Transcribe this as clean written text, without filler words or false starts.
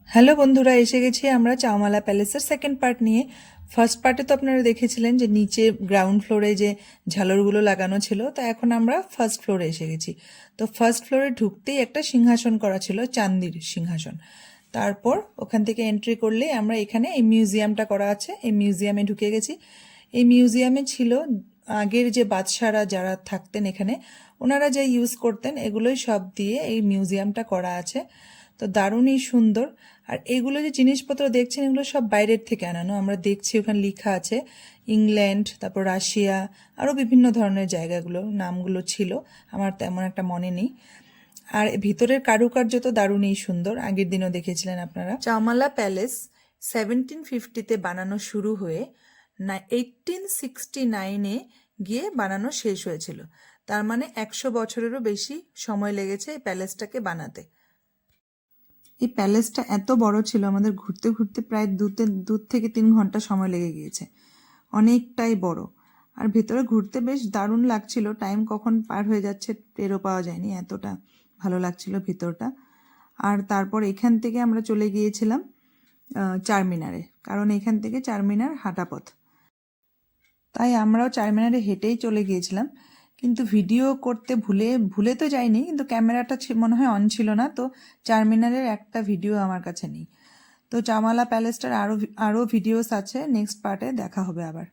Hello বন্ধুরা, এসে গেছি আমরা চাওমালা প্যালেসের সেকেন্ড পার্ট নিয়ে। ফার্স্ট পার্টে তো আপনারা দেখেছিলেন যে নিচে গ্রাউন্ড ফ্লোরে যে ঝালরগুলো লাগানো ছিল, তো এখন আমরা ফার্স্ট ফ্লোরে এসে গেছি। তো ফার্স্ট ফ্লোরে ঢুকতেই একটা সিংহাসন করা ছিল, চান্দির সিংহাসন। তারপর ওখান থেকে এন্ট্রি করলেই আমরা এখানে এই মিউজিয়ামটা করা আছে, এই মিউজিয়ামে ঢুকে গেছি। এই মিউজিয়ামে ছিল আগের যে বাদশারা যারা থাকতেন এখানে, ওনারা যা ইউজ করতেন এগুলোই সব দিয়ে এই মিউজিয়ামটা করা আছে। তো দারুণই সুন্দর। আর এগুলো যে জিনিসপত্র দেখছেন এগুলো সব বাইরের থেকে আনানো। আমরা দেখছি ওখানে লেখা আছে ইংল্যান্ড, তারপর রাশিয়া, আরও বিভিন্ন ধরনের জায়গাগুলো নামগুলো ছিল, আমার তেমন একটা মনে নেই। আর ভিতরের কারুকার্য তো দারুণই সুন্দর, আগের দিনও দেখেছিলেন আপনারা। চাওমালা প্যালেস 1750-তে বানানো শুরু হয়ে 1869-এ গিয়ে বানানো শেষ হয়েছিল। তার মানে 100 বছরেরও বেশি সময় লেগেছে এই প্যালেসটাকে বানাতে। এই প্যালেসটা এত বড় ছিল, আমাদের ঘুরতে ঘুরতে প্রায় 2 থেকে 3 ঘন্টা সময় লেগে গিয়েছে, অনেকটাই বড়। আর ভেতরে ঘুরতে বেশ দারুণ লাগছিল, টাইম কখন পার হয়ে যাচ্ছে টেরও পাওয়া যায়নি, এতটা ভালো লাগছিল ভিতরটা। আর তারপর এখান থেকে আমরা চলে গিয়েছিলাম চারমিনারে, কারণ এখান থেকে চারমিনার হাঁটা পথ, তাই আমরাও চারমিনারে হেঁটেই চলে গিয়েছিলাম। কিন্তু ভিডিও করতে ভুলে তো যাইনি, কিন্তু ক্যামেরাটা মনে হয় অন ছিল না, তো চারমিনারের একটা ভিডিও আমার কাছে নেই। তো চাওমালা প্যালেসটার আরও ভিডিওস আছে, নেক্সট পার্টে দেখা হবে আবার।